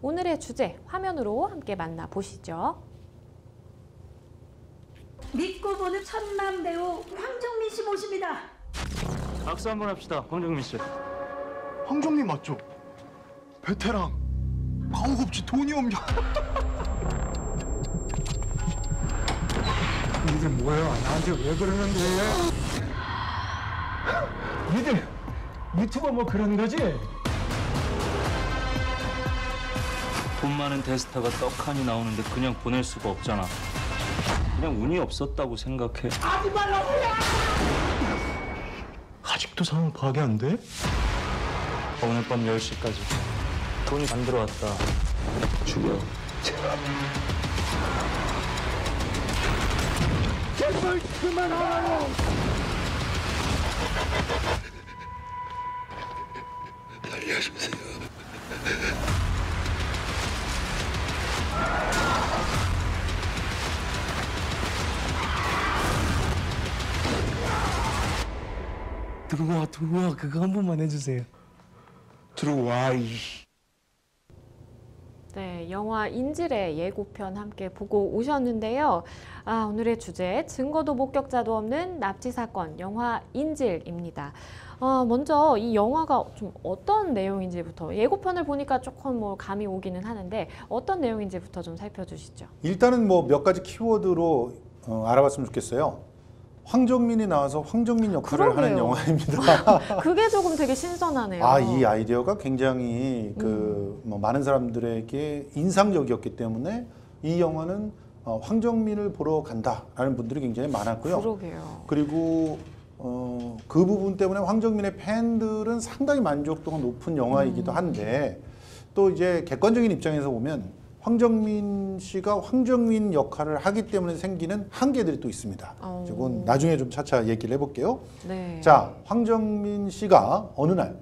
오늘의 주제 화면으로 함께 만나보시죠. 믿고 보는 천만 배우 황정민 씨 모십니다. 박수 한번 합시다, 황정민 씨. 황정민 맞죠? 베테랑. 가옥 없지 돈이 없냐? 니들 뭐야? 나한테 왜 그러는데? 니들 유튜버 뭐 그런 거지? 돈 많은 대스타가 떡하니 나오는데 그냥 보낼 수가 없잖아. 그냥 운이 없었다고 생각해. 아직도 상황 파악이 안 돼? 오늘 밤 10시까지 돈이 안 들어왔다. 죽여. 제발 그만하라고! 알려주세요. 들어와 그거 한 번만 해주세요. 들어와 이. 네, 영화 인질의 예고편 함께 보고 오셨는데요. 오늘의 주제 증거도 목격자도 없는 납치 사건 영화 인질입니다. 먼저 이 영화가 좀 어떤 내용인지부터 예고편을 보니까 조금 뭐 감이 오기는 하는데 어떤 내용인지부터 좀 살펴주시죠. 일단은 뭐 몇 가지 키워드로 알아봤으면 좋겠어요. 황정민이 나와서 황정민 역할을 하는 그러게요. 영화입니다. 그게 조금 되게 신선하네요. 이 아이디어가 굉장히 뭐 많은 사람들에게 인상적이었기 때문에 이 영화는 황정민을 보러 간다라는 분들이 굉장히 많았고요. 그러게요. 그리고 그 부분 때문에 황정민의 팬들은 상당히 만족도가 높은 영화이기도 한데 또 이제 객관적인 입장에서 보면 황정민 씨가 황정민 역할을 하기 때문에 생기는 한계들이 또 있습니다. 이건 나중에 좀 차차 얘기를 해볼게요. 네. 자, 황정민 씨가 어느 날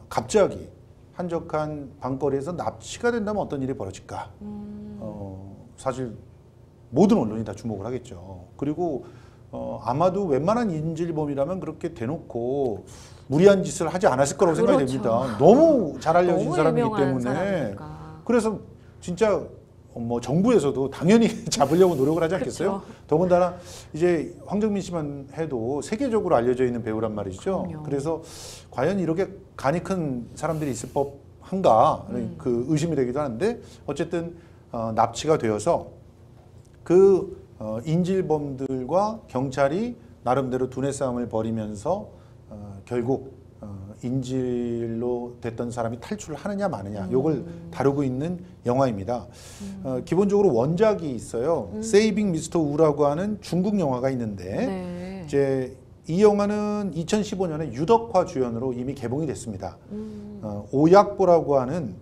갑자기 한적한 밤거리에서 납치가 된다면 어떤 일이 벌어질까? 사실 모든 언론이 다 주목을 하겠죠. 그리고 아마도 웬만한 인질범이라면 그렇게 대놓고 무리한 짓을 하지 않았을 거라고 생각이 그렇죠. 됩니다. 너무 잘 알려진 너무 사람이기 유명한 때문에. 사람이니까. 그래서 진짜 뭐 정부에서도 당연히 잡으려고 노력을 하지 않겠어요? 그쵸. 더군다나 이제 황정민 씨만 해도 세계적으로 알려져 있는 배우란 말이죠. 그럼요. 그래서 과연 이렇게 간이 큰 사람들이 있을 법한가 그 의심이 되기도 하는데 어쨌든 납치가 되어서 그 인질범들과 경찰이 나름대로 두뇌 싸움을 벌이면서 결국 인질로 됐던 사람이 탈출을 하느냐 마느냐 요걸 다루고 있는 영화입니다. 기본적으로 원작이 있어요. 세이빙 미스터 우라고 하는 중국 영화가 있는데 네. 이제 이 영화는 2015년에 유덕화 주연으로 이미 개봉이 됐습니다. 오약보라고 하는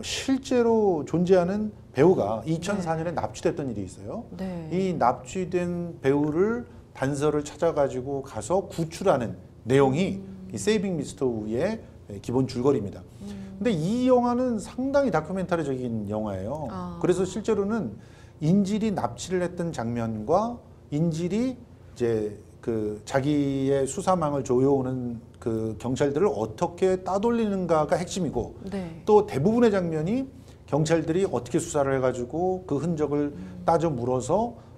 실제로 존재하는 배우가 2004년에 납치됐던 일이 있어요. 네. 이 납치된 배우를 단서를 찾아가지고 가서 구출하는 내용이 이 세이빙 미스터 우의 기본 줄거리입니다. 근데 이 영화는 상당히 다큐멘터리적인 영화예요. 그래서 실제로는 인질이 납치를 했던 장면과 인질이 이제 그 자기의 수사망을 조여오는 그 경찰들을 어떻게 따돌리는가가 핵심이고 네. 또 대부분의 장면이 경찰들이 어떻게 수사를 해가지고 그 흔적을 따져 물어서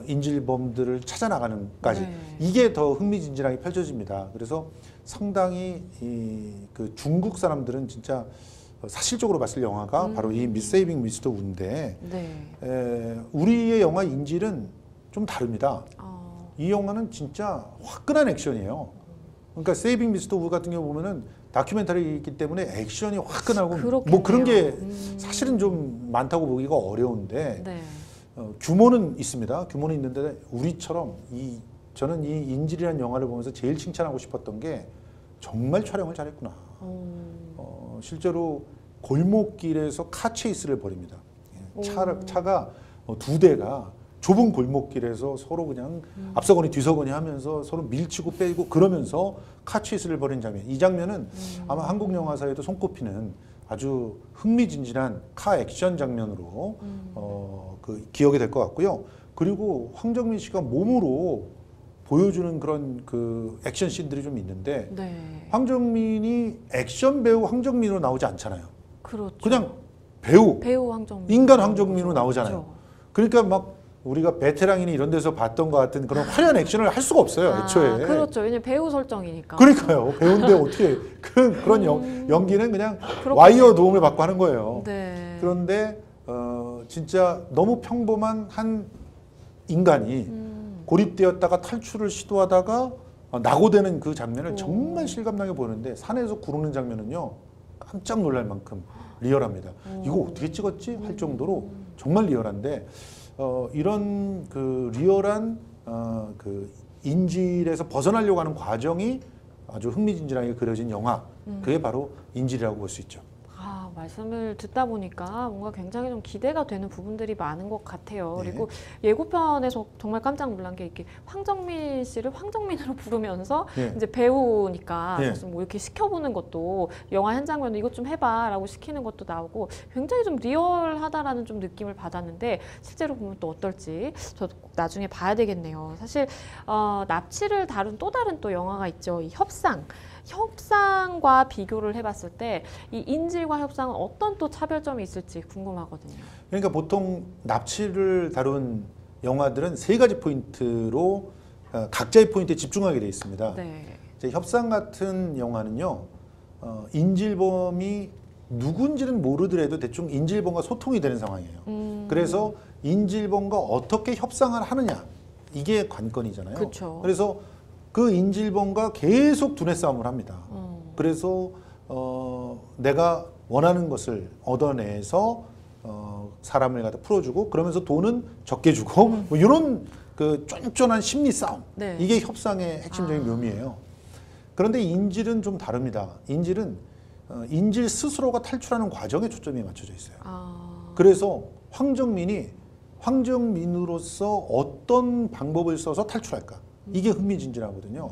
인질범들을 찾아나가는까지 네. 이게 더 흥미진진하게 펼쳐집니다. 그래서 상당히 그 중국 사람들은 진짜 사실적으로 봤을 영화가 바로 이 세이빙 미스터 우인데 네. 우리의 영화 인질은 좀 다릅니다. 이 영화는 진짜 화끈한 액션이에요. 그러니까 세이빙 미스터 우 같은 경우 보면은 다큐멘터리이기 때문에 액션이 화끈하고 뭐 그런 게 사실은 좀 많다고 보기가 어려운데 네. 규모는 있습니다. 규모는 있는데 우리처럼 저는 이 인질이라는 영화를 보면서 제일 칭찬하고 싶었던 게 정말 촬영을 잘했구나. 실제로 골목길에서 카 체이스를 벌입니다. 차가 두 대가 좁은 골목길에서 서로 그냥 앞서거니 뒤서거니 하면서 서로 밀치고 빼고 그러면서 카 체이스를 벌인 장면. 이 장면은 아마 한국 영화사에도 손꼽히는 아주 흥미진진한 카 액션 장면으로 그 기억이 될 것 같고요. 그리고 황정민 씨가 몸으로 보여주는 그런 그 액션 씬들이 좀 있는데 네. 황정민이 액션 배우 황정민으로 나오지 않잖아요. 그렇죠. 그냥 배우 황정민. 인간 황정민으로 나오잖아요. 그렇죠. 그러니까 막 우리가 베테랑이니 이런 데서 봤던 것 같은 그런 화려한 액션을 할 수가 없어요. 애초에. 그렇죠. 왜냐면 배우 설정이니까. 그러니까요. 배우인데 어떻게 그런 연기는 그냥 그렇군요. 와이어 도움을 받고 하는 거예요. 네. 그런데 진짜 너무 평범한 한 인간이 고립되었다가 탈출을 시도하다가 낙오되는 그 장면을 정말 실감나게 보는데 산에서 구르는 장면은요 깜짝 놀랄 만큼 리얼합니다. 이거 어떻게 찍었지 할 정도로 정말 리얼한데 이런 그 리얼한 그 인질에서 벗어나려고 하는 과정이 아주 흥미진진하게 그려진 영화 그게 바로 인질이라고 볼 수 있죠. 말씀을 듣다 보니까 뭔가 굉장히 좀 기대가 되는 부분들이 많은 것 같아요. 네. 그리고 예고편에서 정말 깜짝 놀란 게 이렇게 황정민 씨를 황정민으로 부르면서 네. 이제 배우니까 네. 무슨 뭐 이렇게 시켜보는 것도 영화 한 장면에 이것 좀 해봐라고 시키는 것도 나오고 굉장히 좀 리얼하다라는 좀 느낌을 받았는데 실제로 보면 또 어떨지 저도 꼭 나중에 봐야 되겠네요. 사실 납치를 다룬 또 다른 또 영화가 있죠. 이 협상과 비교를 해봤을 때 이 인질과 협상은 어떤 또 차별점이 있을지 궁금하거든요. 그러니까 보통 납치를 다룬 영화들은 세 가지 포인트로 각자의 포인트에 집중하게 되어 있습니다. 네. 이제 협상 같은 영화는요, 인질범이 누군지는 모르더라도 대충 인질범과 소통이 되는 상황이에요. 그래서 인질범과 어떻게 협상을 하느냐 이게 관건이잖아요. 그쵸. 그래서 그 인질범과 계속 두뇌 싸움을 합니다. 그래서 내가 원하는 것을 얻어내서 사람을 갖다 풀어주고 그러면서 돈은 적게 주고 뭐 이런 그 쫀쫀한 심리 싸움 네. 이게 협상의 핵심적인 묘미예요. 그런데 인질은 좀 다릅니다. 인질은 인질 스스로가 탈출하는 과정에 초점이 맞춰져 있어요. 그래서 황정민으로서 어떤 방법을 써서 탈출할까 이게 흥미진진하거든요.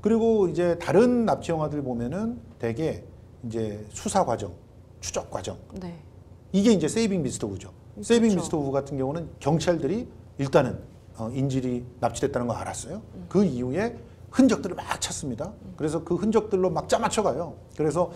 그리고 이제 다른 납치 영화들 보면은 대개 이제 수사 과정, 추적 과정 네. 이게 이제 세이빙 미스터 우죠. 세이빙 그렇죠. 미스터 우 같은 경우는 경찰들이 일단은 인질이 납치됐다는 걸 알았어요. 그 이후에 흔적들을 막 찾습니다. 그래서 그 흔적들로 막 짜맞춰가요. 그래서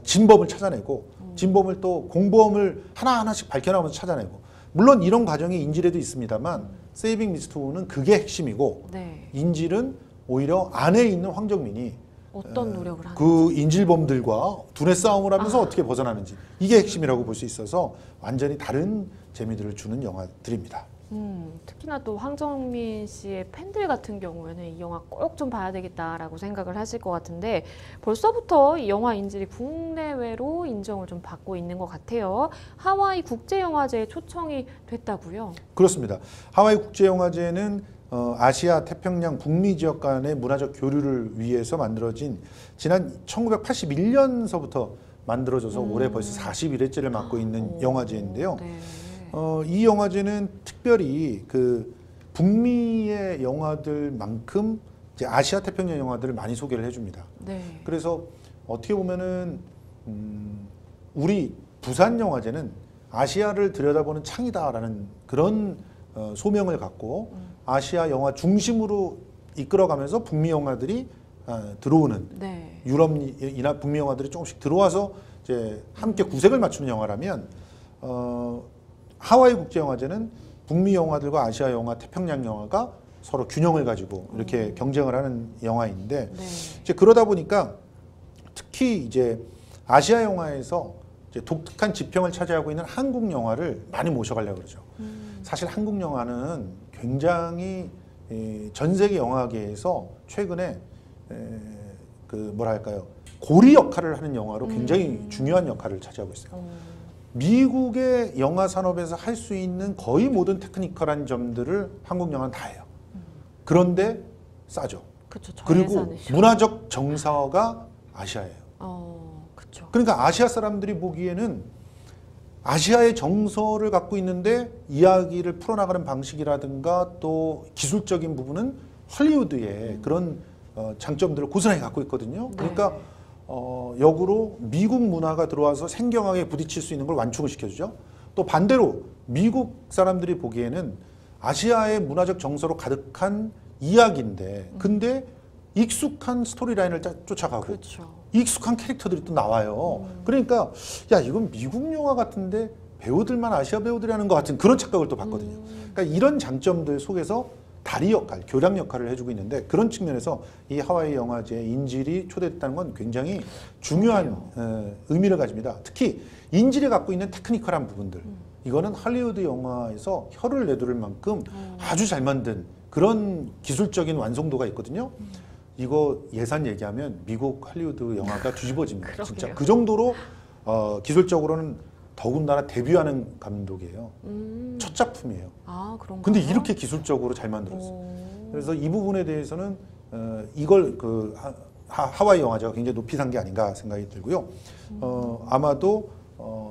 진범을 찾아내고 진범을 또 공범을 하나하나씩 밝혀나가면서 찾아내고 물론 이런 과정이 인질에도 있습니다만 세이빙 미스터 우는 그게 핵심이고 네. 인질은 오히려 안에 있는 황정민이 어떤 노력을 하는지. 그 인질범들과 두뇌 싸움을 하면서 어떻게 벗어나는지 이게 핵심이라고 볼 수 있어서 완전히 다른 재미들을 주는 영화들입니다. 특히나 또 황정민 씨의 팬들 같은 경우에는 이 영화 꼭 좀 봐야 되겠다라고 생각을 하실 것 같은데 벌써부터 이 영화 인질이 국내외로 인정을 좀 받고 있는 것 같아요. 하와이 국제영화제에 초청이 됐다고요? 그렇습니다. 하와이 국제영화제는 아시아 태평양 북미 지역 간의 문화적 교류를 위해서 만들어진 지난 1981년서부터 만들어져서 올해 벌써 41회째를 맡고 있는 영화제인데요. 네. 이 영화제는 특별히 그 북미의 영화들만큼 이제 아시아 태평양 영화들을 많이 소개를 해줍니다. 네. 그래서 어떻게 보면은 우리 부산 영화제는 아시아를 들여다보는 창이다라는 그런 소명을 갖고 아시아 영화 중심으로 이끌어가면서 북미 영화들이 들어오는 네. 유럽이나 북미 영화들이 조금씩 들어와서 이제 함께 구색을 맞추는 영화라면 하와이 국제영화제는 북미 영화들과 아시아 영화, 태평양 영화가 서로 균형을 가지고 이렇게 경쟁을 하는 영화인데 네. 이제 그러다 보니까 특히 이제 아시아 영화에서 이제 독특한 지평을 차지하고 있는 한국 영화를 많이 모셔가려고 그러죠. 사실 한국 영화는 굉장히 전 세계 영화계에서 최근에 그 뭐랄까요 고리 역할을 하는 영화로 굉장히 중요한 역할을 차지하고 있어요. 미국의 영화 산업에서 할 수 있는 거의 모든 테크니컬한 점들을 한국 영화는 다 해요. 그런데 싸죠. 그쵸, 그리고 저예산이죠. 문화적 정서가 아시아예요. 그쵸. 그러니까 아시아 사람들이 보기에는 아시아의 정서를 갖고 있는데 이야기를 풀어나가는 방식이라든가 또 기술적인 부분은 헐리우드의 그런 장점들을 고스란히 갖고 있거든요. 그러니까 역으로 미국 문화가 들어와서 생경하게 부딪힐 수 있는 걸 완충을 시켜주죠. 또 반대로 미국 사람들이 보기에는 아시아의 문화적 정서로 가득한 이야기인데 근데 익숙한 스토리라인을 쫓아가고 그렇죠. 익숙한 캐릭터들이 또 나와요. 그러니까 야 이건 미국 영화 같은데 배우들만 아시아 배우들이 하는 것 같은 그런 착각을 또 받거든요. 그러니까 이런 장점들 속에서 다리 역할, 교량 역할을 해주고 있는데 그런 측면에서 이 하와이 영화제의 인질이 초대됐다는 건 굉장히 중요한 의미를 가집니다. 특히 인질이 갖고 있는 테크니컬한 부분들 이거는 할리우드 영화에서 혀를 내두를 만큼 아주 잘 만든 그런 기술적인 완성도가 있거든요. 이거 예산 얘기하면 미국 할리우드 영화가 뒤집어집니다. 진짜 그 정도로 기술적으로는 더군다나 데뷔하는 감독이에요. 첫 작품이에요. 아, 그런가요? 근데 이렇게 기술적으로 잘 만들었어요. 그래서 이 부분에 대해서는 이걸 그 하와이 영화제가 굉장히 높이 산 게 아닌가 생각이 들고요. 아마도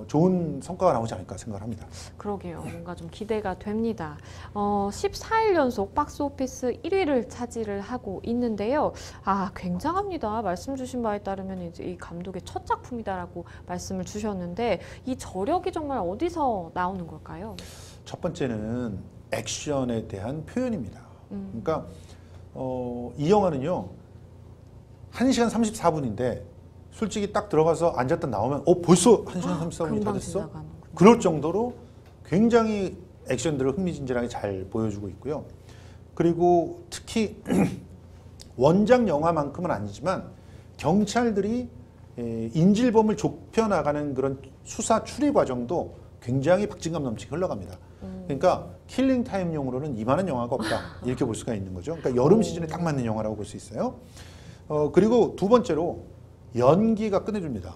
좋은 성과가 나오지 않을까 생각을 합니다. 그러게요. 뭔가 좀 기대가 됩니다. 14일 연속 박스오피스 1위를 차지를 하고 있는데요. 아, 굉장합니다. 말씀 주신 바에 따르면 이제 이 감독의 첫 작품이다라고 말씀을 주셨는데 이 저력이 정말 어디서 나오는 걸까요? 첫 번째는 액션에 대한 표현입니다. 그러니까 이 영화는요. 1시간 34분인데 솔직히 딱 들어가서 앉았다 나오면 벌써 1시간 34분이 다 금방 됐어? 지나가는군요. 그럴 정도로 굉장히 액션들을 흥미진진하게 잘 보여주고 있고요. 그리고 특히 원작 영화만큼은 아니지만 경찰들이 인질범을 좁혀나가는 그런 수사 추리 과정도 굉장히 박진감 넘치게 흘러갑니다. 그러니까 킬링 타임용으로는 이만한 영화가 없다 이렇게 볼 수가 있는 거죠. 그러니까 여름 시즌에 딱 맞는 영화라고 볼 수 있어요. 그리고 두 번째로 연기가 끝내줍니다.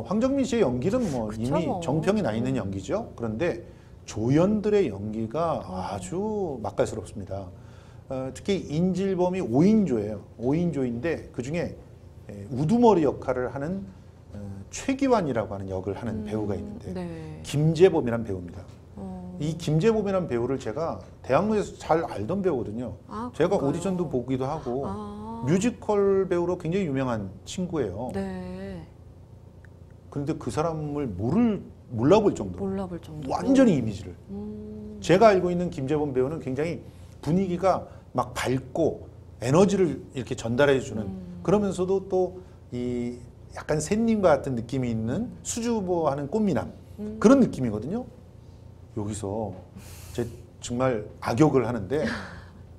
황정민 씨의 연기는 뭐 그쵸, 이미 뭐. 정평이 나 있는 연기죠. 그런데 조연들의 연기가 아주 맛깔스럽습니다. 특히 인질범이 5인조예요. 5인조인데 그중에 우두머리 역할을 하는 최기환이라고 하는 역을 하는 배우가 있는데 네. 김재범이라는 배우입니다. 이 김재범이라는 배우를 제가 대학로에서 잘 알던 배우거든요. 아, 제가 그런가요? 오디션도 보기도 하고 아. 뮤지컬 배우로 굉장히 유명한 친구예요. 네. 그런데 그 사람을 몰라볼 정도로 몰라볼 정도로. 완전히 이미지를. 제가 알고 있는 김재범 배우는 굉장히 분위기가 막 밝고 에너지를 이렇게 전달해 주는 그러면서도 또 이 약간 샌님과 같은 느낌이 있는 수줍어하는 꽃미남 그런 느낌이거든요. 여기서 제 정말 악역을 하는데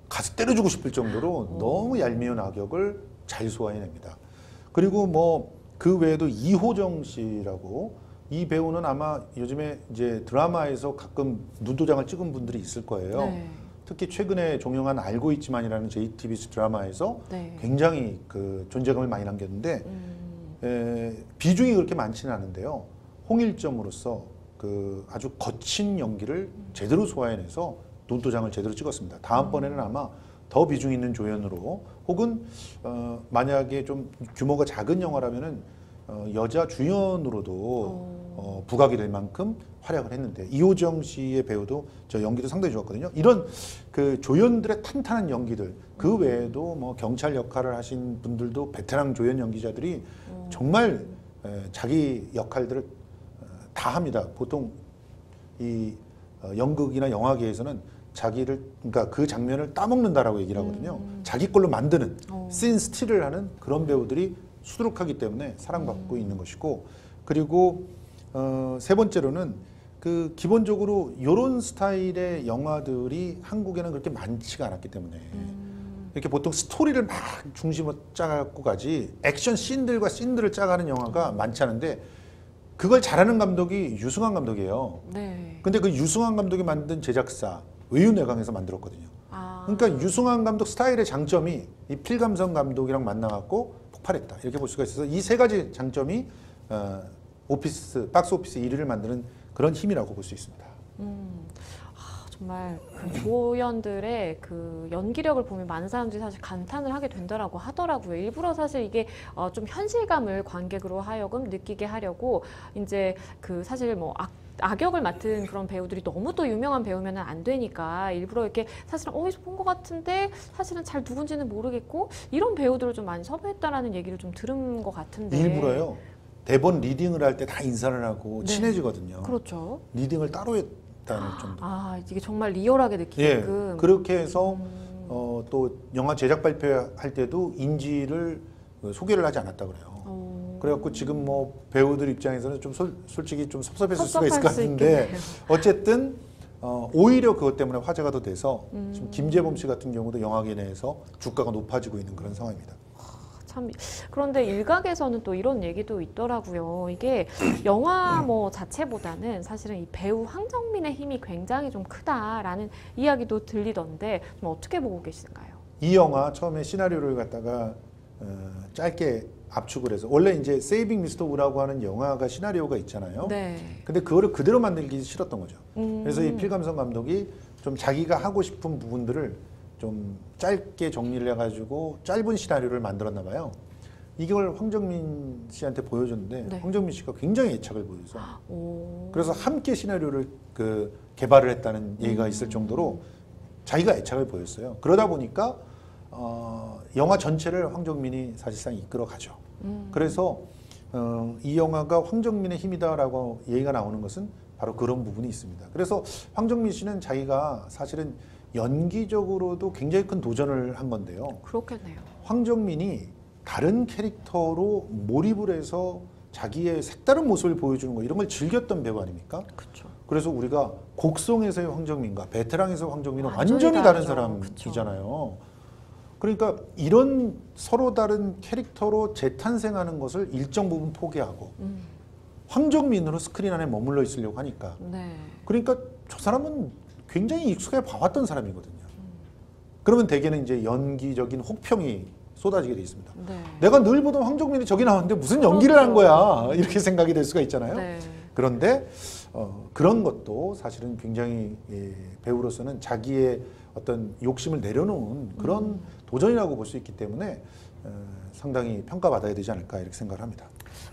가서 때려주고 싶을 정도로 너무 얄미운 악역을 잘 소화해냅니다. 그리고 뭐 그 외에도 이호정 씨라고 이 배우는 아마 요즘에 이제 드라마에서 가끔 눈도장을 찍은 분들이 있을 거예요. 네. 특히 최근에 종영한 알고 있지만이라는 JTBC 드라마에서 네. 굉장히 그 존재감을 많이 남겼는데 비중이 그렇게 많지는 않은데요. 홍일점으로서 그 아주 거친 연기를 제대로 소화해내서 눈도장을 제대로 찍었습니다. 다음번에는 아마 더 비중 있는 조연으로 혹은 만약에 좀 규모가 작은 영화라면은 여자 주연으로도 부각이 될 만큼 활약을 했는데 이호정 씨의 배우도 저 연기도 상당히 좋았거든요. 이런 그 조연들의 탄탄한 연기들 그 외에도 뭐 경찰 역할을 하신 분들도 베테랑 조연 연기자들이 정말 자기 역할들을 다 합니다. 보통 이 연극이나 영화계에서는 자기를 그러니까 그 장면을 따먹는다라고 얘기를 하거든요. 자기 걸로 만드는 씬 스틸을 하는 그런 배우들이 수두룩하기 때문에 사랑받고 있는 것이고 그리고 세 번째로는 그 기본적으로 이런 스타일의 영화들이 한국에는 그렇게 많지가 않았기 때문에 이렇게 보통 스토리를 막 중심으로 짜갖고 가지 액션 씬들과 씬들을 짜가는 영화가 많지 않은데 그걸 잘하는 감독이 유승환 감독이에요. 네. 근데 그 유승환 감독이 만든 제작사 외유내강에서 만들었거든요. 아. 그러니까 유승환 감독 스타일의 장점이 이 필감성 감독이랑 만나갖고 폭발했다 이렇게 볼 수가 있어서 이 세 가지 장점이 박스 오피스 1위를 만드는 그런 힘이라고 볼 수 있습니다. 정말 그 조연들의 그 연기력을 보면 많은 사람들이 사실 감탄을 하게 된다라고 하더라고요. 일부러 사실 이게 좀 현실감을 관객으로 하여금 느끼게 하려고 이제 그 사실 뭐 악역을 맡은 그런 배우들이 너무 또 유명한 배우면 안 되니까 일부러 이렇게 사실은 어디서 본 것 같은데 사실은 잘 누군지는 모르겠고 이런 배우들을 좀 많이 섭외했다라는 얘기를 좀 들은 것 같은데 일부러요. 대본 리딩을 할 때 다 인사를 하고 네. 친해지거든요. 그렇죠. 리딩을 따로 했다는 정도. 아 이게 정말 리얼하게 예, 느끼게끔 그렇게 해서 또 영화 제작 발표할 때도 인지를 소개를 하지 않았다 그래요. 그래갖고 지금 뭐 배우들 입장에서는 좀 솔직히 좀 섭섭했을 수가 있을 것 같은데 어쨌든 오히려 그것 때문에 화제가 더 돼서 지금 김재범 씨 같은 경우도 영화계 내에서 주가가 높아지고 있는 그런 상황입니다. 참 그런데 일각에서는 또 이런 얘기도 있더라고요. 이게 영화 뭐 자체보다는 사실은 이 배우 황정민의 힘이 굉장히 좀 크다라는 이야기도 들리던데 좀 어떻게 보고 계신가요? 이 영화 처음에 시나리오를 갖다가 짧게 압축을 해서 원래 이제 세이빙 미스터 우라고 하는 영화가 시나리오가 있잖아요. 네. 근데 그거를 그대로 만들기 싫었던 거죠. 그래서 이 필감성 감독이 좀 자기가 하고 싶은 부분들을 좀 짧게 정리를 해가지고 짧은 시나리오를 만들었나 봐요. 이걸 황정민 씨한테 보여줬는데 네. 황정민 씨가 굉장히 애착을 보여서 오. 그래서 함께 시나리오를 개발을 했다는 얘기가 있을 정도로 자기가 애착을 보였어요. 그러다 보니까 영화 전체를 황정민이 사실상 이끌어가죠. 그래서 이 영화가 황정민의 힘이다라고 얘기가 나오는 것은 바로 그런 부분이 있습니다. 그래서 황정민 씨는 자기가 사실은 연기적으로도 굉장히 큰 도전을 한 건데요. 그렇겠네요. 황정민이 다른 캐릭터로 몰입을 해서 자기의 색다른 모습을 보여주는 거 이런 걸 즐겼던 배우 아닙니까? 그렇죠. 그래서 우리가 곡성에서의 황정민과 베테랑에서의 황정민은 완전히 완전히 다른 다르죠. 사람이잖아요. 그러니까 이런 서로 다른 캐릭터로 재탄생하는 것을 일정 부분 포기하고 황정민으로 스크린 안에 머물러 있으려고 하니까 네. 그러니까 저 사람은 굉장히 익숙해 봐왔던 사람이거든요. 그러면 대개는 이제 연기적인 혹평이 쏟아지게 돼 있습니다. 네. 내가 늘 보던 황정민이 저기 나왔는데 무슨 연기를 한 거야 이렇게 생각이 될 수가 있잖아요. 네. 그런데 그런 것도 사실은 굉장히 배우로서는 자기의 어떤 욕심을 내려놓은 그런 도전이라고 볼 수 있기 때문에 상당히 평가받아야 되지 않을까 이렇게 생각을 합니다.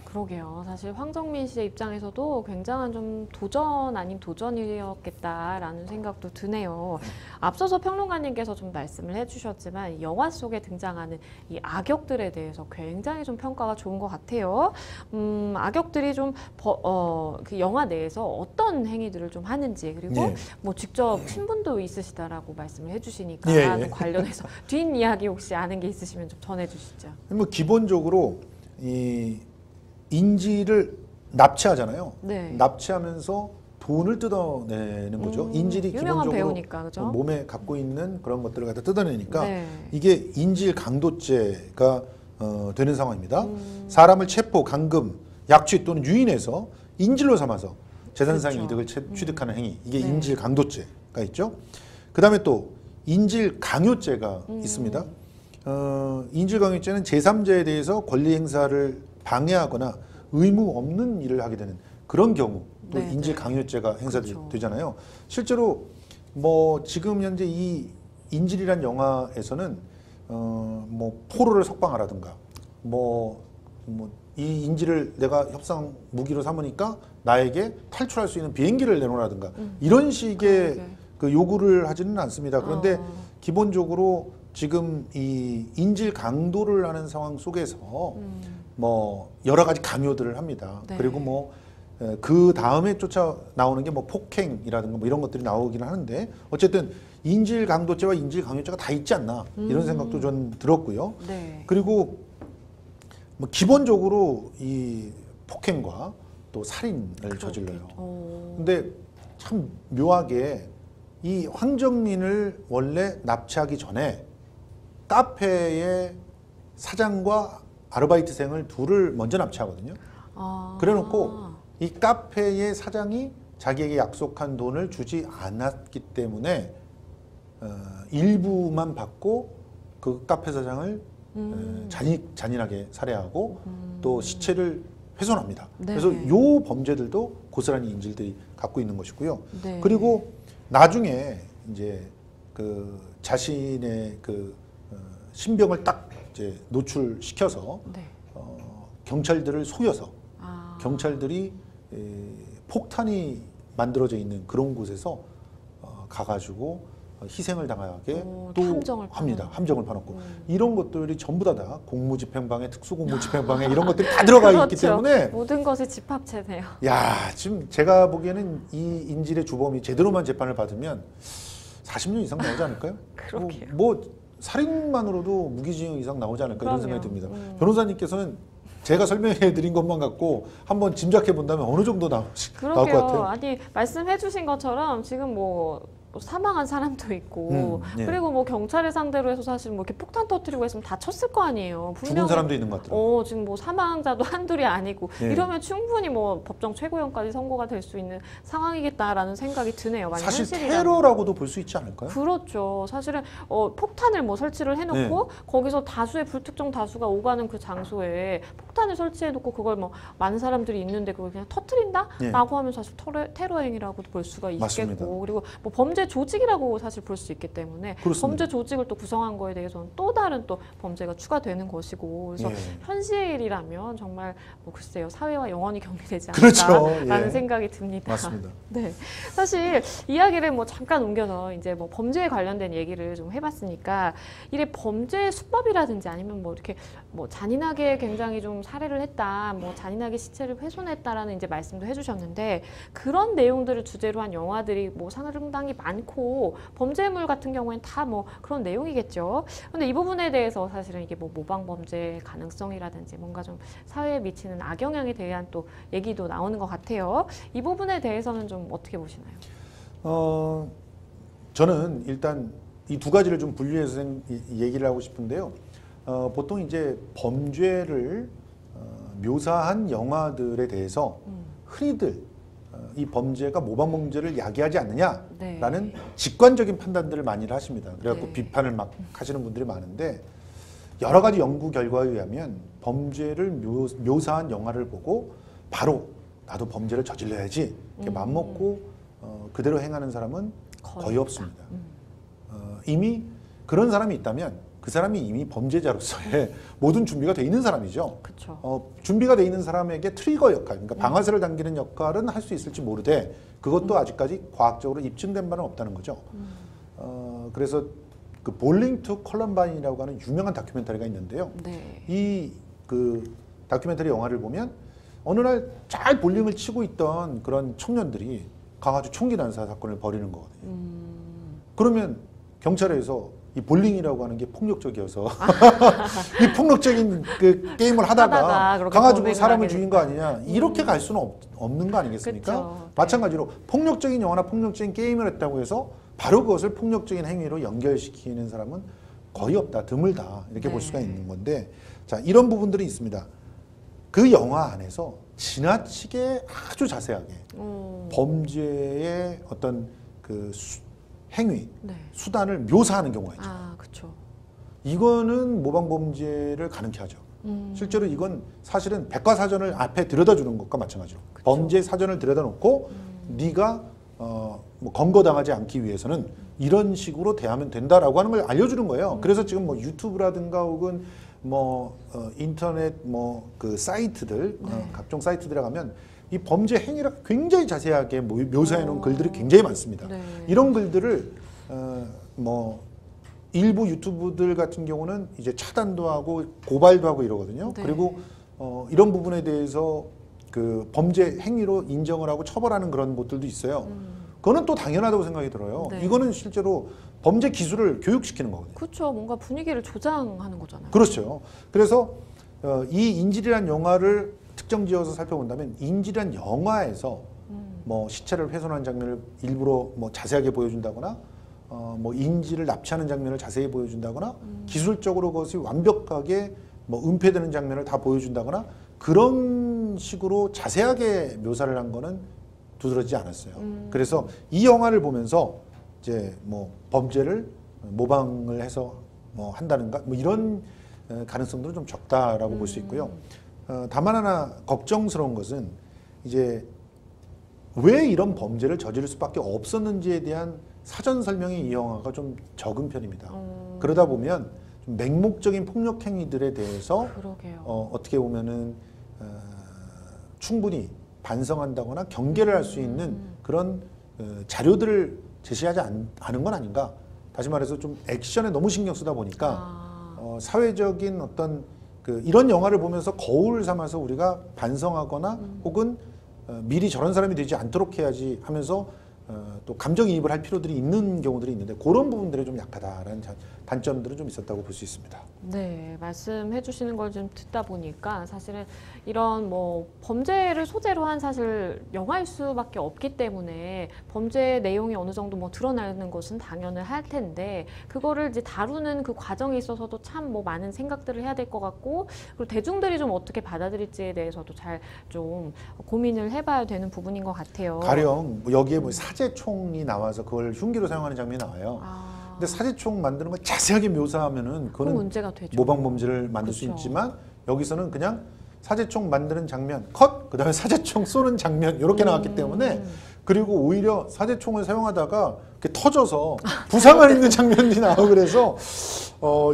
그러게요. 사실 황정민 씨의 입장에서도 굉장한 좀 도전 아닌 도전이었겠다라는 생각도 드네요. 앞서서 평론가님께서 좀 말씀을 해주셨지만 영화 속에 등장하는 이 악역들에 대해서 굉장히 좀 평가가 좋은 것 같아요. 악역들이 좀 그 영화 내에서 어떤 행위들을 좀 하는지 그리고 예. 뭐 직접 친분도 있으시다라고 말씀을 해주시니까 예, 예. 또 관련해서 뒷이야기 혹시 아는 게 있으시면 좀 전해주시죠. 뭐 기본적으로 이 인질을 납치하잖아요. 네. 납치하면서 돈을 뜯어내는 거죠. 인질이 유명한 기본적으로 배우니까 그죠? 몸에 갖고 있는 그런 것들을 갖다 뜯어내니까 네. 이게 인질 강도죄가 되는 상황입니다. 사람을 체포, 감금, 약취 또는 유인해서 인질로 삼아서 재산상의 그렇죠. 이득을 취득하는 행위 이게 네. 인질 강도죄가 있죠. 그 다음에 또 인질 강요죄가 있습니다. 인질 강요죄는 제3자에 대해서 권리 행사를 방해하거나 의무 없는 일을 하게 되는 그런 경우 또 네, 인질 네. 강요죄가 그렇죠. 행사되잖아요. 실제로 뭐 지금 현재 이 인질이란 영화에서는 뭐 포로를 석방하라든가 뭐 이 인질을 내가 협상 무기로 삼으니까 나에게 탈출할 수 있는 비행기를 내놓으라든가 이런 식의 그러게. 그 요구를 하지는 않습니다. 그런데 기본적으로 지금 이 인질 강도를 하는 상황 속에서 뭐 여러 가지 강요들을 합니다. 네. 그리고 뭐 그 다음에 쫓아 나오는 게 뭐 폭행이라든가 뭐 이런 것들이 나오기는 하는데 어쨌든 인질 강도죄와 인질 강요죄가 다 있지 않나 이런 생각도 전 들었고요. 네. 그리고 뭐 기본적으로 이 폭행과 또 살인을 저질러요. 근데 참 묘하게 이 황정민을 원래 납치하기 전에 카페의 사장과 아르바이트생을 둘을 먼저 납치하거든요. 그래놓고 이 카페의 사장이 자기에게 약속한 돈을 주지 않았기 때문에 일부만 받고 그 카페 사장을 잔인하게 살해하고 또 시체를 훼손합니다. 네. 그래서 요 범죄들도 고스란히 인질들이 갖고 있는 것이고요. 네. 그리고 나중에 이제 그 자신의 그 신병을 딱 이제 노출시켜서 네. 경찰들을 속여서 경찰들이 폭탄이 만들어져 있는 그런 곳에서 가가지고 희생을 당하게 또 함정을 합니다. 파는. 함정을 파놓고 이런 것들이 전부 다 공무집행방해, 특수공무집행방해 이런 것들이 다 들어가 있기 그렇죠. 때문에 모든 것이 집합체네요. 야 지금 제가 보기에는 이 인질의 주범이 제대로만 재판을 받으면 40년 이상 나오지 않을까요? 그러게요. 뭐 살인만으로도 무기징역 이상 나오지 않을까 이런 그럼요. 생각이 듭니다. 변호사님께서는 제가 설명해 드린 것만 갖고 한번 짐작해 본다면 어느 정도 나올 것 그러게요. 같아요. 아니 말씀해 주신 것처럼 지금 뭐 사망한 사람도 있고 예. 그리고 뭐 경찰을 상대로 해서 사실 뭐 이렇게 폭탄 터뜨리고 했으면 다 쳤을 거 아니에요. 죽은 사람도 있는 것 같더라고요. 지금 뭐 사망자도 한둘이 아니고 예. 이러면 충분히 뭐 법정 최고형까지 선고가 될 수 있는 상황이겠다라는 생각이 드네요. 만약 사실 현실이라면. 테러라고도 볼 수 있지 않을까요? 그렇죠. 사실은 폭탄을 뭐 설치를 해놓고 네. 거기서 다수의 불특정 다수가 오가는 그 장소에 폭탄을 설치해놓고 그걸 뭐 많은 사람들이 있는데 그걸 그냥 터트린다라고 하면 사실 테러 행위라고도 볼 수가 있겠고 맞습니다. 그리고 뭐 범죄 조직이라고 사실 볼 수 있기 때문에 그렇습니다. 범죄 조직을 또 구성한 거에 대해서는 또 다른 또 범죄가 추가되는 것이고 그래서 예. 현실이라면 정말 뭐 글쎄요 사회와 영원히 격리되지 그렇죠. 않을까라는 예. 생각이 듭니다. 맞습니다. 네, 사실 이야기를 뭐 잠깐 옮겨서 이제 뭐 범죄에 관련된 얘기를 좀 해봤으니까 이래 범죄 수법이라든지 아니면 뭐 이렇게 뭐 잔인하게 굉장히 좀 살해를 했다, 뭐 잔인하게 시체를 훼손했다라는 이제 말씀도 해주셨는데 그런 내용들을 주제로 한 영화들이 뭐 상당히 많고 범죄물 같은 경우에는 다 뭐 그런 내용이겠죠. 근데 이 부분에 대해서 사실은 이게 뭐 모방 범죄 가능성이라든지 뭔가 좀 사회에 미치는 악영향에 대한 또 얘기도 나오는 것 같아요. 이 부분에 대해서는 좀 어떻게 보시나요? 저는 일단 이 두 가지를 좀 분리해서 얘기를 하고 싶은데요. 보통 이제 범죄를 묘사한 영화들에 대해서 흔히들 이 범죄가 모방 범죄를 야기하지 않느냐라는 직관적인 판단들을 많이 하십니다. 그래갖고 네. 비판을 막 하시는 분들이 많은데 여러 가지 연구 결과에 의하면 범죄를 묘사한 영화를 보고 바로 나도 범죄를 저질러야지 이렇게 맘먹고 그대로 행하는 사람은 거의 없습니다. 이미 그런 사람이 있다면 그 사람이 이미 범죄자로서의 모든 준비가 돼 있는 사람이죠. 그렇죠. 준비가 돼 있는 사람에게 트리거 역할, 그러니까 방아쇠를 당기는 역할은 할 수 있을지 모르되 그것도 아직까지 과학적으로 입증된 바는 없다는 거죠. 그래서 그 볼링 투 컬럼바인이라고 하는 유명한 다큐멘터리가 있는데요. 네. 이 그 다큐멘터리 영화를 보면 어느 날 잘 볼링을 치고 있던 그런 청년들이 가가지고 총기 난사 사건을 벌이는 거거든요. 그러면 경찰에서 이 볼링이라고 하는 게 폭력적이어서 이 폭력적인 그 게임을 하다가 그렇게 가가지고 범행을 사람을 하게 죽인 거 아니냐 이렇게 갈 수는 없는 거 아니겠습니까? 그쵸. 마찬가지로 폭력적인 영화나 폭력적인 게임을 했다고 해서 바로 그것을 폭력적인 행위로 연결시키는 사람은 거의 없다, 드물다 이렇게 볼 수가 있는 건데 자 이런 부분들이 있습니다. 그 영화 안에서 지나치게 아주 자세하게 범죄의 어떤 그 행위, 네. 수단을 묘사하는 경우가 있죠. 아, 그렇죠. 이거는 모방 범죄를 가능케 하죠. 실제로 이건 사실은 백과사전을 앞에 들여다 주는 것과 마찬가지로 범죄 사전을 들여다 놓고 네가 뭐 검거당하지 않기 위해서는 이런 식으로 대하면 된다라고 하는 걸 알려주는 거예요. 그래서 지금 뭐 유튜브라든가 혹은 뭐 인터넷 뭐 그 사이트들 각종 사이트들에 가면 이 범죄 행위를 굉장히 자세하게 묘사해 놓은 글들이 굉장히 많습니다. 네. 이런 글들을 뭐 일부 유튜브들 같은 경우는 이제 차단도 하고 고발도 하고 이러거든요. 네. 그리고 이런 부분에 대해서 그 범죄 행위로 인정을 하고 처벌하는 그런 것들도 있어요. 그거는 또 당연하다고 생각이 들어요. 네. 이거는 실제로 범죄 기술을 교육시키는 거거든요. 그렇죠. 뭔가 분위기를 조장하는 거잖아요. 그렇죠. 그래서 이 인질이란 영화를 특정 지어서 살펴본다면 인질이란 영화에서 뭐 시체를 훼손한 장면을 일부러 뭐 자세하게 보여준다거나 뭐 인질을 납치하는 장면을 자세히 보여준다거나 기술적으로 그것이 완벽하게 뭐 은폐되는 장면을 다 보여준다거나 그런 식으로 자세하게 묘사를 한 거는 두드러지지 않았어요. 그래서 이 영화를 보면서 이제 뭐 범죄를 모방을 해서 뭐 한다는가 뭐 이런 가능성들은 좀 적다라고 볼 수 있고요. 다만 하나 걱정스러운 것은 이제 왜 이런 범죄를 저지를 수밖에 없었는지에 대한 사전 설명이 이 영화가 좀 적은 편입니다. 그러다 보면 좀 맹목적인 폭력 행위들에 대해서 그러게요. 어떻게 보면은 충분히 반성한다거나 경계를 할 수 있는 그런 자료들을 제시하지 않은 건 아닌가. 다시 말해서 좀 액션에 너무 신경 쓰다 보니까 사회적인 어떤 그 이런 영화를 보면서 거울 삼아서 우리가 반성하거나 혹은 미리 저런 사람이 되지 않도록 해야지 하면서 또 또 감정이입을 할 필요들이 있는 경우들이 있는데 그런 부분들이 좀 약하다라는 단점들은 좀 있었다고 볼 수 있습니다. 네, 말씀해 주시는 걸 좀 듣다 보니까 사실은 이런 뭐 범죄를 소재로 한 사실 영화일 수밖에 없기 때문에 범죄 내용이 어느 정도 뭐 드러나는 것은 당연을 할 텐데 그거를 이제 다루는 그 과정에 있어서도 참 뭐 많은 생각들을 해야 될 것 같고 그리고 대중들이 좀 어떻게 받아들일지에 대해서도 잘 좀 고민을 해봐야 되는 부분인 것 같아요. 가령 뭐 여기에 뭐 사제총이 나와서 그걸 흉기로 사용하는 장면이 나와요. 아, 근데 사제총 만드는 걸 자세하게 묘사하면은 그 그거는 문제가 되죠. 모방 범죄를 만들 수 그렇죠. 있지만 여기서는 그냥 사제총 만드는 장면 컷, 그다음에 사제총 쏘는 장면 이렇게 나왔기 때문에 그리고 오히려 사제총을 사용하다가 이렇게 터져서 부상을 입는 장면이 나오고 그래서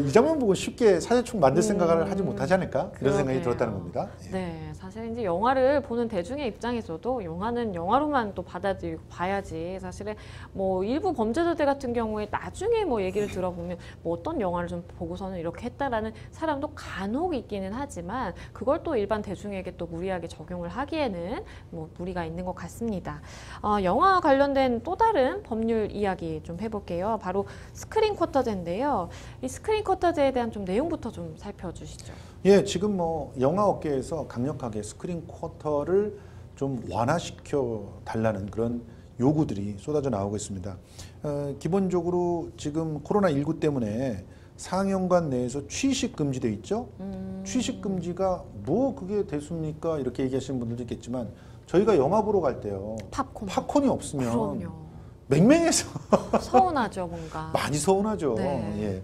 이 장면 보고 쉽게 사제총 만들 생각을 하지 못하지 않을까 이런 생각이 그러게요. 들었다는 겁니다. 예. 네, 사실 이제 영화를 보는 대중의 입장에서도 영화는 영화로만 또 받아들이고 봐야지. 사실은 뭐 일부 범죄자들 같은 경우에 나중에 뭐 얘기를 들어보면 뭐 어떤 영화를 좀 보고서는 이렇게 했다라는 사람도 간혹 있기는 하지만 그걸 또 일반 대중에게 또 무리하게 적용을 하기에는 뭐 무리가 있는 것 같습니다. 영화 관련된 또 다른 법률 이야기 좀 해볼게요. 바로 스크린 쿼터제인데요. 이 스크린 쿼터제에 대한 좀 내용부터 좀 살펴주시죠. 예, 지금 뭐 영화 업계에서 강력하게 스크린 쿼터를 좀 완화시켜 달라는 그런 요구들이 쏟아져 나오고 있습니다. 기본적으로 지금 코로나19 때문에 상영관 내에서 취식 금지돼 있죠. 취식 금지가 뭐 그게 됐습니까? 이렇게 얘기하시는 분들도 있겠지만 저희가 영화 보러 갈 때요. 팝콘이 없으면 그럼요. 맹맹해서 서운하죠, 뭔가. 많이 서운하죠. 네. 예.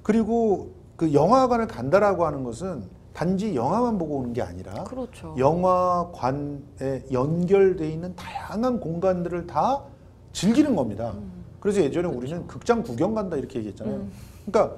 그리고 그 영화관을 간다라고 하는 것은 단지 영화만 보고 오는 게 아니라 그렇죠. 영화관에 연결돼 있는 다양한 공간들을 다 즐기는 겁니다. 그래서 예전에 우리는 극장 구경 간다 이렇게 얘기했잖아요. 그러니까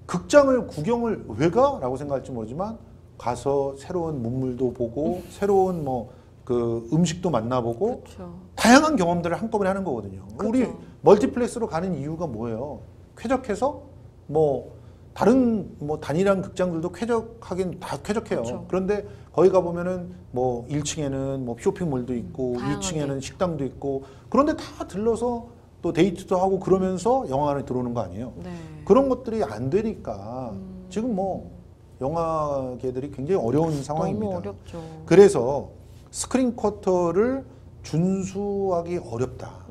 극장을 구경을 왜 가라고 생각할지 모르지만 가서 새로운 문물도 보고 새로운 뭐 그 음식도 만나보고 그렇죠. 다양한 경험들을 한꺼번에 하는 거거든요. 우리 그렇죠. 멀티플렉스로 가는 이유가 뭐예요? 쾌적해서 뭐 다른 뭐 단일한 극장들도 쾌적하긴 다 쾌적해요. 그렇죠. 그런데 거기 가 보면은 뭐 1층에는 뭐 쇼핑몰도 있고 다양하게. 2층에는 식당도 있고 그런데 다 들러서 또 데이트도 하고 그러면서 영화관에 들어오는 거 아니에요? 네. 그런 것들이 안 되니까 지금 뭐 영화계들이 굉장히 어려운 상황입니다. 너무 어렵죠. 그래서 스크린 쿼터를 준수하기 어렵다.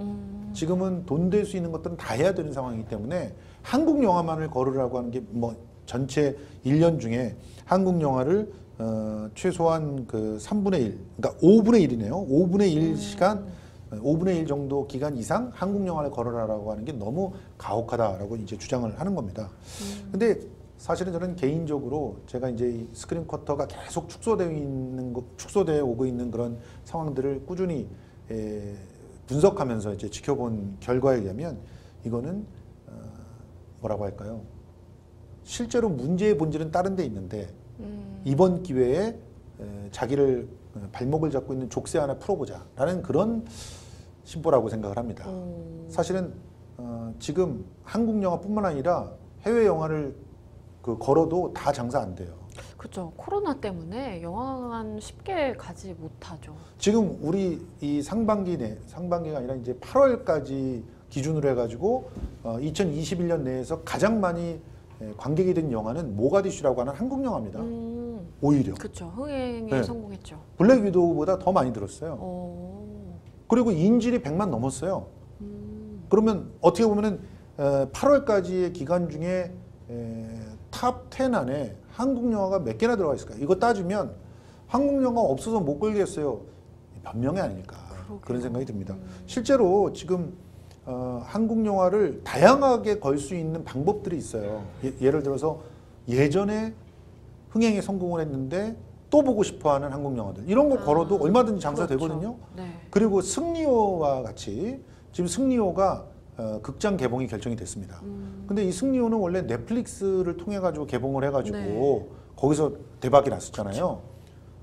지금은 돈 될 수 있는 것들은 다 해야 되는 상황이기 때문에 한국 영화만을 걸으라고 하는 게 뭐 전체 1년 중에 한국 영화를 최소한 그 3분의 1, 그러니까 5분의 1이네요. 5분의 1 시간, 5분의 1 정도 기간 이상 한국 영화를 걸으라고 하는 게 너무 가혹하다라고 이제 주장을 하는 겁니다. 근데 사실은 저는 개인적으로 제가 이제 이 스크린 쿼터가 계속 축소되어 오고 있는 그런 상황들을 꾸준히 분석하면서 이제 지켜본 결과에 의하면 이거는 뭐라고 할까요? 실제로 문제의 본질은 다른 데 있는데 이번 기회에 자기를 발목을 잡고 있는 족쇄 하나 풀어보자라는 그런 심보라고 생각을 합니다. 사실은 지금 한국 영화뿐만 아니라 해외 영화를 그 걸어도 다 장사 안 돼요. 그렇죠. 코로나 때문에 영화관 쉽게 가지 못하죠. 지금 우리 이 상반기가 아니라 이제 8월까지 기준으로 해가지고 2021년 내에서 가장 많이 관객이 된 영화는 모가디슈라고 하는 한국 영화입니다. 오히려 그렇죠. 흥행에 네. 성공했죠. 블랙 위도우보다 더 많이 들었어요. 그리고 인질이 100만 넘었어요. 그러면 어떻게 보면은 8월까지의 기간 중에 탑 10 안에 한국 영화가 몇 개나 들어가 있을까? 이거 따지면 한국 영화 없어서 못 걸겠어요. 변명이 아닐까 그런 생각이 듭니다. 실제로 지금 한국 영화를 다양하게 걸 수 있는 방법들이 있어요. 예를 들어서 예전에 흥행에 성공을 했는데 또 보고 싶어하는 한국 영화들 이런 거 걸어도 얼마든지 장사되거든요. 그렇죠. 네. 그리고 승리호와 같이 지금 승리호가 극장 개봉이 결정이 됐습니다. 근데 이 승리호는 원래 넷플릭스를 통해 가지고 개봉을 해가지고 네. 거기서 대박이 났었잖아요.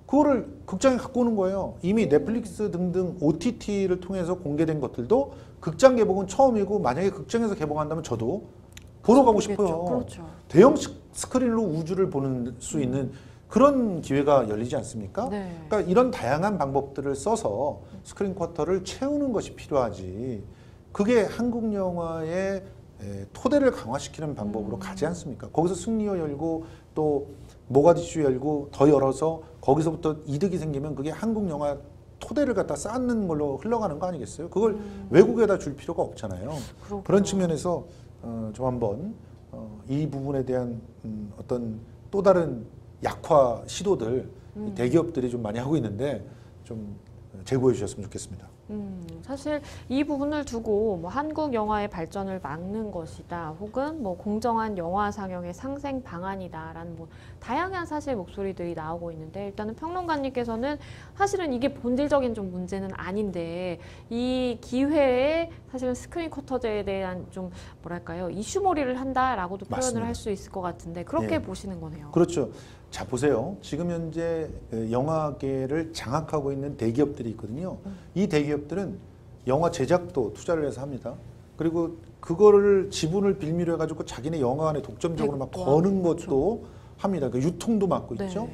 그거를 극장에 갖고 오는 거예요. 이미 넷플릭스 등등 OTT를 통해서 공개된 것들도 극장 개봉은 처음이고 만약에 극장에서 개봉한다면 저도 보러 가고 싶어요. 그렇죠. 대형 스크린으로 우주를 보는 수 있는 그런 기회가 열리지 않습니까? 네. 그러니까 이런 다양한 방법들을 써서 스크린 쿼터를 채우는 것이 필요하지. 그게 한국 영화의 토대를 강화시키는 방법으로 가지 않습니까? 거기서 승리호 열고 또 모가디슈 열고 더 열어서 거기서부터 이득이 생기면 그게 한국 영화 토대를 갖다 쌓는 걸로 흘러가는 거 아니겠어요? 그걸 외국에다 줄 필요가 없잖아요. 그렇구나. 그런 측면에서 좀 한번 이 부분에 대한 어떤 또 다른 약화 시도들 이 대기업들이 좀 많이 하고 있는데 좀 제고해 주셨으면 좋겠습니다. 사실 이 부분을 두고 뭐 한국 영화의 발전을 막는 것이다, 혹은 뭐 공정한 영화 상영의 상생 방안이다라는 뭐 다양한 사실 목소리들이 나오고 있는데, 일단은 평론가님께서는 사실은 이게 본질적인 좀 문제는 아닌데 이 기회에 사실은 스크린 쿼터제에 대한 좀 뭐랄까요, 이슈몰이를 한다라고도 표현을 맞습니다. 할 수 있을 것 같은데 그렇게 네. 보시는 거네요. 그렇죠. 자 보세요. 지금 현재 영화계를 장악하고 있는 대기업들이 있거든요. 이 대기업들은 영화 제작도 투자를 해서 합니다. 그리고 그거를 지분을 빌미로 해가지고 자기네 영화관에 독점적으로 막 거는 것도 합니다. 그 유통도 맡고 네. 있죠.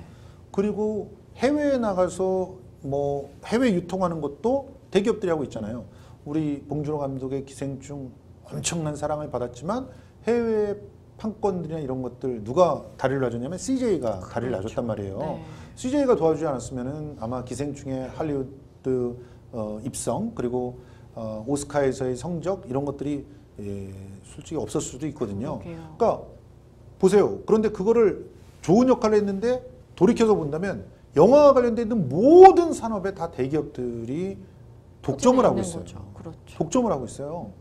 그리고 해외에 나가서 뭐 해외 유통하는 것도 대기업들이 하고 있잖아요. 우리 봉준호 감독의 기생충 엄청난 사랑을 받았지만 해외 판권들이나 이런 것들 누가 다리를 놔줬냐면 CJ가 다리를 놔줬단 말이에요. 네. CJ가 도와주지 않았으면은 아마 기생충의 할리우드 입성 그리고 오스카에서의 성적 이런 것들이 솔직히 없었을 수도 있거든요. 그러게요. 그러니까 보세요. 그런데 그거를 좋은 역할을 했는데 돌이켜서 본다면 영화와 관련돼 있는 모든 산업에 다 대기업들이 독점을 하고 있는 있어요. 거죠. 그렇죠. 독점을 하고 있어요.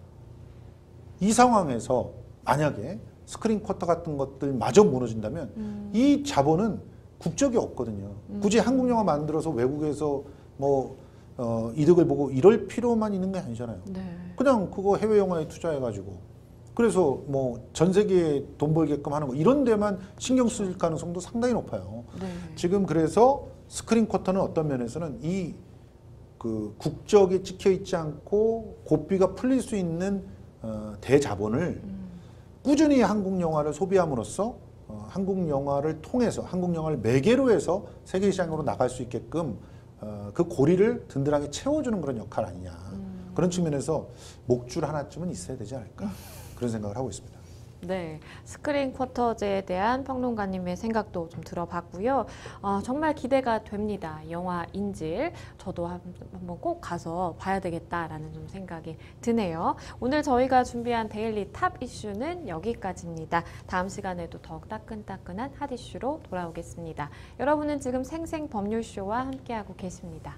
이 상황에서 만약에 스크린 쿼터 같은 것들 마저 무너진다면 이 자본은 국적이 없거든요. 굳이 한국 영화 만들어서 외국에서 뭐 이득을 보고 이럴 필요만 있는 게 아니잖아요. 네. 그냥 그거 해외 영화에 투자해가지고 그래서 뭐 전 세계에 돈 벌게끔 하는 거 이런 데만 신경 쓸 가능성도 상당히 높아요. 네. 지금 그래서 스크린 쿼터는 어떤 면에서는 이 그 국적이 찍혀 있지 않고 고삐가 풀릴 수 있는 대자본을 꾸준히 한국 영화를 소비함으로써 한국 영화를 통해서 한국 영화를 매개로 해서 세계 시장으로 나갈 수 있게끔 그 고리를 든든하게 채워주는 그런 역할 아니냐. 그런 측면에서 목줄 하나쯤은 있어야 되지 않을까. 그런 생각을 하고 있습니다. 네, 스크린 쿼터제에 대한 평론가님의 생각도 좀 들어봤고요. 정말 기대가 됩니다. 영화 인질, 저도 한번 꼭 가서 봐야 되겠다라는 좀 생각이 드네요. 오늘 저희가 준비한 데일리 탑 이슈는 여기까지입니다. 다음 시간에도 더욱 따끈따끈한 핫 이슈로 돌아오겠습니다. 여러분은 지금 생생법률쇼와 함께하고 계십니다.